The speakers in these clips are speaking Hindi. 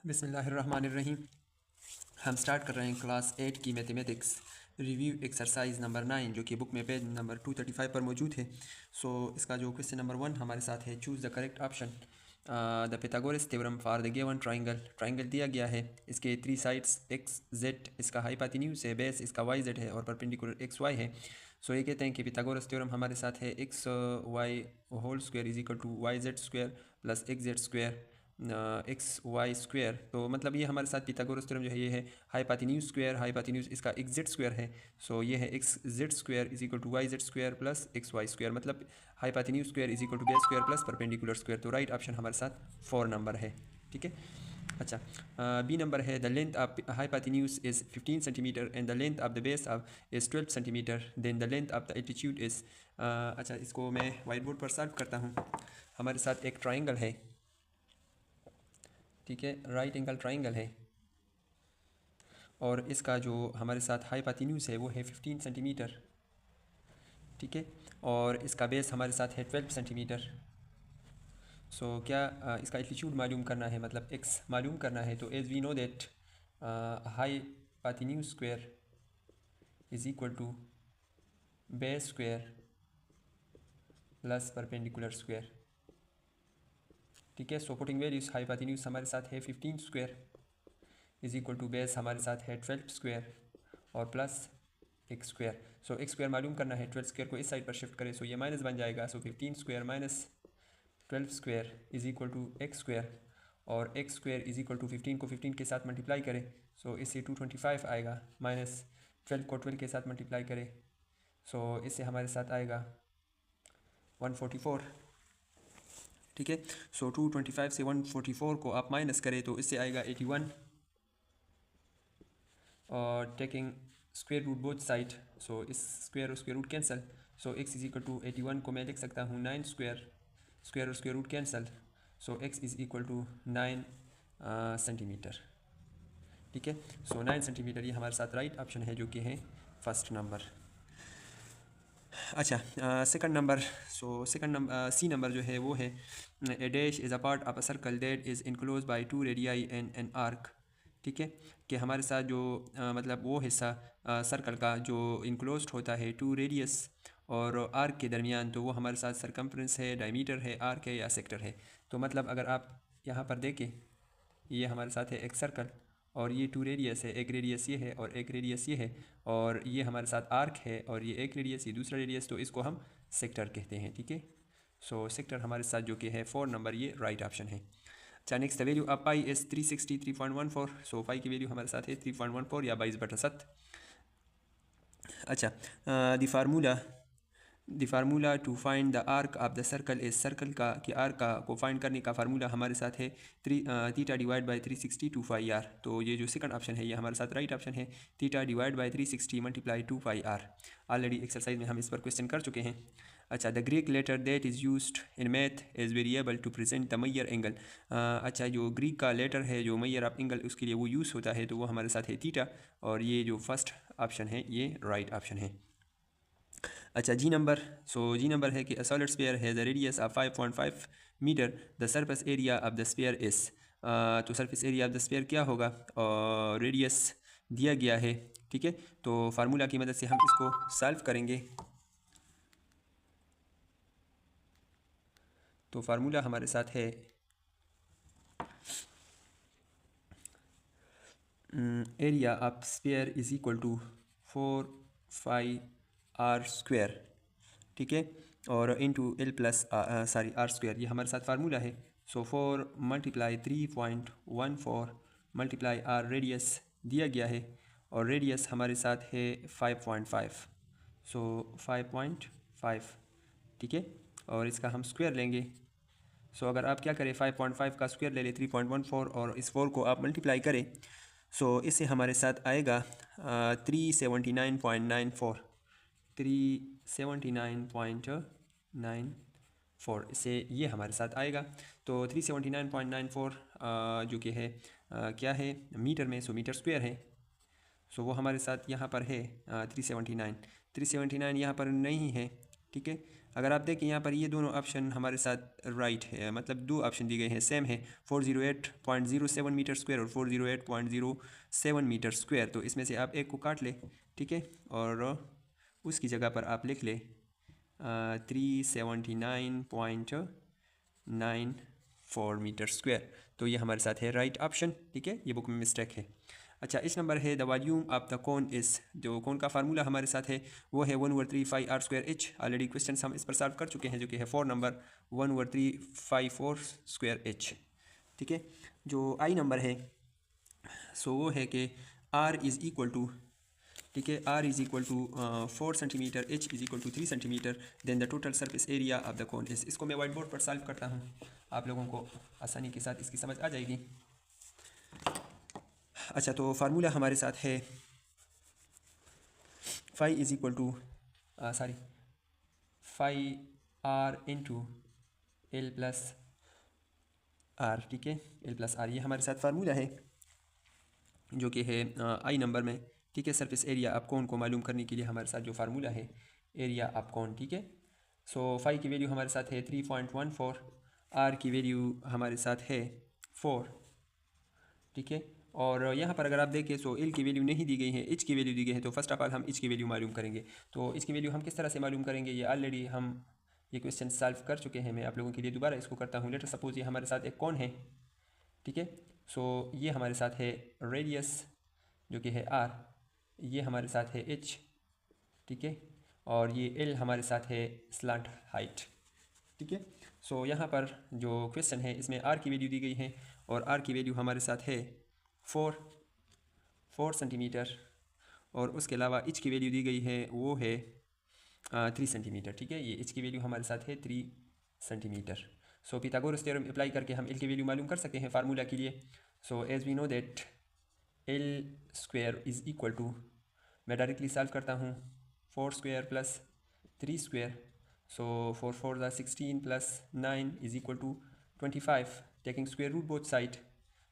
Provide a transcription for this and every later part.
बिस्मिल्लाहिर्रहमानिर्रहीम। हम स्टार्ट कर रहे हैं क्लास 8 की मैथमेटिक्स रिव्यू एक्सरसाइज नंबर 9 जो कि बुक में पेज नंबर 235 पर मौजूद है। इसका जो क्वेश्चन नंबर 1 हमारे साथ है, choose the correct option. The Pythagoras theorem for the given triangle दिया गया है। इसके 3 साइड्स एक्स जेड, इसका हाइपोटेन्यूज है, बेस इसका वाई जेड है और परपेंडिकुलर एक्स वाई है। ये कहते हैं कि पिथागोरस थ्योरम हमारे साथ है x y whole square is equal to Y Z square plus x Z square x Y square. तो मतलब ये हमारे साथ पिथागोरस थ्योरम जो है ये है हाइपोटेन्यूज स्क्वायर, हाइपोटेन्यूज इसका एक्स जेड स्क्वायर है। ये है X Z square is equal to Y Z square plus X Y square, मतलब hypotenuse square is equal to base square plus perpendicular square. तो राइट ऑप्शन हमारे साथ 4 नंबर है। ठीक है। अच्छा, बी नंबर है, the length of hypotenuse is 15 centimetre and the length of the base of is 12 centimetre, then the length of the altitude is. अच्छा, इसको मैं वाइट बोर्ड पर सॉल्व करता हूँ। हमारे साथ एक ट्राइंगल है, ठीक है, राइट एंगल ट्राइंगल है और इसका जो हमारे साथ हाइपोटेन्यूज है वो है 15 सेंटीमीटर। ठीक है, और इसका बेस हमारे साथ है 12 सेंटीमीटर। क्या इसका एल्टीट्यूड मालूम करना है, मतलब एक्स मालूम करना है। तो as we know that hypotenuse square is equal to base square plus perpendicular square. ठीक है, पुटिंग वैल्यूज हाइपोटेन्यूज हमारे साथ है 15 square is equal to base हमारे साथ है 12 स्क्वायर और plus x square. X square मालूम करना है, 12 स्क्वायर को इस साइड पर शिफ्ट करें ये माइनस बन जाएगा। 15 square minus 12 square is equal to X square और X square is equal to 15 को 15 के साथ मल्टीप्लाई करें इससे 225 आएगा, माइनस 12 को 12 के साथ मल्टीप्लाई करें इससे हमारे साथ आएगा 144। ठीक है, 225 से 144 को आप माइनस करें तो इससे आएगा 81 और taking square root both side. इस स्क्वायर और square root cancel. X is equal to 81 को मैं लिख सकता हूँ 9 स्क्वायर, स्क्वायर और square root cancel. X is equal to 9 centimetre. ठीक है, 9 सेंटीमीटर ये हमारे साथ राइट ऑप्शन है जो कि है फर्स्ट नंबर। अच्छा, second number. Second number C number जो है वो है, a dash is a part of a circle that is enclose by 2 radii and an arc. ठीक है, कि हमारे साथ जो मतलब वो हिस्सा सर्कल का जो इनक्लोज होता है 2 रेडियस और आर्क के दरमियान, तो वो हमारे साथ सरकमफ्रेंस है, डायमीटर है, आर्क है या सेक्टर है। तो मतलब अगर आप यहाँ पर देखें, ये हमारे साथ है एक सर्कल और ये 2 रेडियस है, एक रेडियस ये है और एक रेडियस ये है और ये हमारे साथ आर्क है और ये एक रेडियस, ये दूसरा रेडियस, तो इसको हम सेक्टर कहते हैं। ठीक है, सेक्टर हमारे साथ जो कि है 4 नंबर, ये राइट ऑप्शन है। अच्छा, next the value of pi is 363.14। Pi की वैल्यू हमारे साथ है 3.14 या 22/7। अच्छा, the formula to find the arc of the circle is, circle का कि आर्क का को फाइंड करने का फार्मूला हमारे साथ है theta divide by 360 2 pi R. तो ये जो सेकंड ऑप्शन है ये हमारे साथ राइट ऑप्शन है, theta divide by 360 multiply 2 pi R. Already exercise में हम इस पर क्वेश्चन कर चुके हैं। अच्छा, the Greek letter that is used in math is variable to present the major angle. अच्छा, जो ग्रीक का लेटर है जो मैयर ऑफ एंगल उसके लिए वो यूज़ होता है, तो वो हमारे साथ है थीटा और ये जो फर्स्ट ऑप्शन है ये राइट ऑप्शन है। अच्छा, जी नंबर। जी नंबर है कि a solid sphere has a radius of 5.5 metre, the surface area of the sphere is. तो surface area of the sphere क्या होगा और रेडियस दिया गया है। ठीक है, तो फार्मूला की मदद से हम इसको सॉल्व करेंगे। तो फार्मूला हमारे साथ है area of sphere is equal to 4 r²। ठीक है, और into l plus r square, ये हमारे साथ फार्मूला है। 4 मल्टीप्लाई 3.14 मल्टीप्लाई आर रेडियस दिया गया है और रेडियस हमारे साथ है 5.5। 5.5। ठीक है, और इसका हम स्क्वायर लेंगे। अगर आप क्या करें 5.5 का स्क्वायर ले लें 3.14 और इस 4 को आप मल्टीप्लाई करें इससे हमारे साथ आएगा 379.94। 379.94 इससे ये हमारे साथ आएगा। तो 379.94 जो कि है क्या है मीटर में, मीटर स्क्वायर है। वो हमारे साथ यहाँ पर है 379 यहाँ पर नहीं है, ठीक है। अगर आप देखें यहाँ पर ये दोनों ऑप्शन हमारे साथ राइट है, मतलब दो ऑप्शन दिए गए हैं सेम है, 408.07 मीटर स्क्वायर और 408.07 मीटर स्क्वायर। तो इसमें से आप एक को काट ले, ठीक है, और उसकी जगह पर आप लिख ले 379.94 मीटर स्क्वायर। तो ये हमारे साथ है राइट ऑप्शन, ठीक है, ये बुक में मिस्टेक है। अच्छा, इस नंबर है the volume of the cone इस, जो कोन का फार्मूला हमारे साथ है वो है 1/3πr²h। ऑलरेडी क्वेश्चन हम इस पर सॉल्व कर चुके हैं, जो कि है 4 नंबर 1/3π4²h, ठीक है। जो आई नंबर है सो वो है कि r इज़ इक्वल टू, ठीक है, r is equal to 4 centimetre, h is equal to 3 centimetre, then the total surface area of the cone is. इसको मैं वाइट बोर्ड पर सॉल्व करता हूँ, आप लोगों को आसानी के साथ इसकी समझ आ जाएगी। अच्छा, तो फार्मूला हमारे साथ है pi is equal to pi r into l plus r, ठीक है, एल प्लस आर, ये हमारे साथ फार्मूला है जो कि है आई नंबर में, ठीक है। सरफेस एरिया आप कोन को मालूम करने के लिए हमारे साथ जो फार्मूला है एरिया आप कोन, ठीक है। सो फाई की वैल्यू हमारे साथ है 3.14, आर की वैल्यू हमारे साथ है 4, ठीक है। और यहाँ पर अगर आप देखें तो एल की वैल्यू नहीं दी गई है, एच की वैल्यू दी गई है। तो फर्स्ट ऑफ ऑल हम एच की वैल्यू मालूम करेंगे। तो इसकी वैल्यू हम किस तरह से मालूम करेंगे, ये ऑलरेडी हम ये क्वेश्चन सॉल्व कर चुके हैं। मैं आप लोगों के लिए दोबारा इसको करता हूँ। लेटर सपोज ये हमारे साथ एक कोन है, ठीक है। सो ये हमारे साथ है रेडियस जो कि है आर, ये हमारे साथ है एच, ठीक है, और ये एल हमारे साथ है स्लांट हाइट, ठीक है। सो यहाँ पर जो क्वेश्चन है इसमें आर की वैल्यू दी गई है और आर की वैल्यू हमारे साथ है 4 सेंटीमीटर, और उसके अलावा एच की वैल्यू दी गई है वो है 3 सेंटीमीटर, ठीक है। ये एच की वैल्यू हमारे साथ है 3 सेंटीमीटर। सो पिथागोरस थ्योरम अप्लाई करके हम एल की वैल्यू मालूम कर सकते हैं फार्मूला के लिए। So as we know that l square is equal to, मैं डायरेक्टली सॉल्व करता हूँ, 4 स्क्वायर प्लस 3 स्क्वायर, सो 4 4 ज़ा 16 plus 9 is equal to 25, taking square root both side.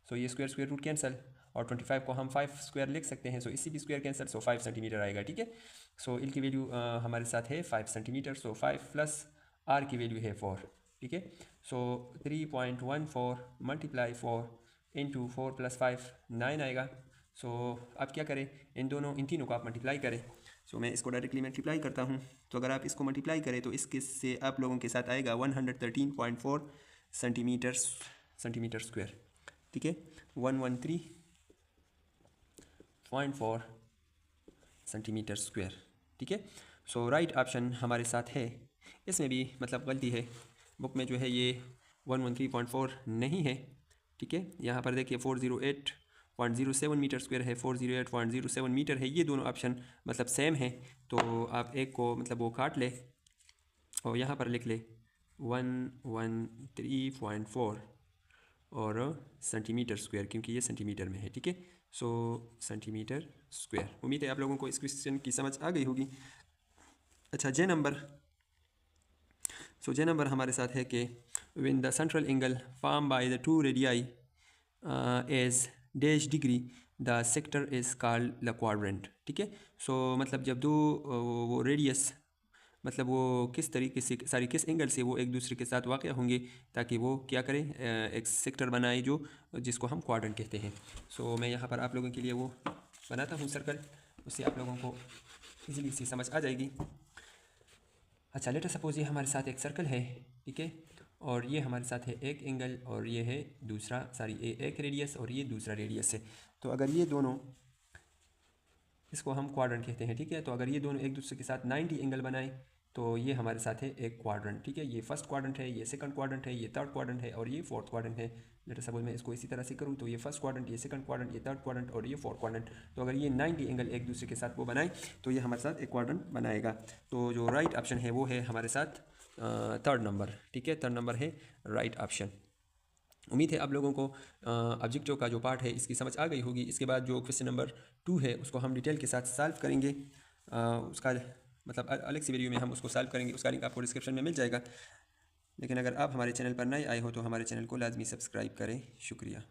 So ये स्क्वायर रूट कैंसिल, और 25 को हम 5 स्क्वायर लिख सकते हैं। सो इसी भी स्क्वायर कैंसिल, सो 5 सेंटीमीटर आएगा, ठीक है। सो एल की वैल्यू हमारे साथ है 5 सेंटीमीटर। सो 5 प्लस आर की वैल्यू है 4, ठीक है। सो 3.14 मल्टीप्लाई 4 इंटू 4 प्लस 5 9 आएगा। सो आप क्या करें, इन तीनों को आप मल्टीप्लाई करें। सो मैं इसको डायरेक्टली मल्टीप्लाई करता हूँ। तो अगर आप इसको मल्टीप्लाई करें तो इसके से आप लोगों के साथ आएगा 113.4 सेंटीमीटर स्क्वायर, ठीक है, 113.4 सेंटीमीटर स्क्वायर, ठीक है। सो राइट ऑप्शन हमारे साथ है। इसमें भी मतलब गलती है, बुक में जो है ये 113.4 नहीं है, ठीक है। यहाँ पर देखिए 408.07 मीटर स्क्वायर है, 408.07 मीटर है। ये दोनों ऑप्शन मतलब सेम है। तो आप एक को मतलब वो काट ले और यहाँ पर लिख ले 113.4 और सेंटीमीटर स्क्वायर, क्योंकि ये सेंटीमीटर में है, ठीक है। सो सेंटीमीटर स्क्वायर। उम्मीद है आप लोगों को इस क्वेश्चन की समझ आ गई होगी। अच्छा, जे नंबर हमारे साथ है कि when the central angle form by the two radii as dash degree the sector is called the quadrant, ठीक है। सो मतलब जब दो वो रेडियस मतलब वो किस तरीके से किस एंगल से वो एक दूसरे के साथ वाक़ होंगे ताकि वो क्या करें, एक सेक्टर बनाए जो जिसको हम क्वाड्रेंट कहते हैं। सो मैं यहाँ पर आप लोगों के लिए वो बनाता हूँ सर्कल, उससे आप लोगों को इजीली सी समझ आ जाएगी। अच्छा, लेटर सपोज ये हमारे साथ एक सर्कल है, ठीक है, और ये हमारे साथ है एक एंगल और ये है दूसरा एक रेडियस और ये दूसरा रेडियस है। तो अगर ये दोनों, इसको हम क्वाड्रेंट कहते हैं, ठीक है। तो अगर ये दोनों एक दूसरे के साथ 90 एंगल बनाए तो ये हमारे साथ है एक क्वाड्रेंट, ठीक है। ये फर्स्ट क्वाड्रेंट है, ये सेकंड क्वाड्रेंट है, ये थर्ड क्वाड्रेंट है और ये फोर्थ क्वाड्रेंट है। लेटर सपोज मैं इसको इसी तरह से करूँ तो ये फर्स्ट क्वाड्रेंट, ये सेकंड क्वाड्रेंट, ये थर्ड क्वाड्रेंट और ये फोर्थ क्वाड्रेंट। तो अगर ये 90 एंगल एक दूसरे के साथ वो बनाए तो ये हमारे साथ एक क्वाड्रेंट बनाएगा। तो जो राइट ऑप्शन है वो है हमारे साथ थर्ड नंबर, ठीक है, थर्ड नंबर है राइट ऑप्शन। उम्मीद है आप लोगों को ऑब्जेक्टिव का जो पार्ट है इसकी समझ आ गई होगी। इसके बाद जो क्वेश्चन नंबर 2 है उसको हम डिटेल के साथ सॉल्व करेंगे। उसका मतलब अलग सी वीडियो में हम उसको सॉल्व करेंगे, उसका लिंक आपको डिस्क्रिप्शन में मिल जाएगा। लेकिन अगर आप हमारे चैनल पर नए आए हो तो हमारे चैनल को लाजमी सब्सक्राइब करें। शुक्रिया।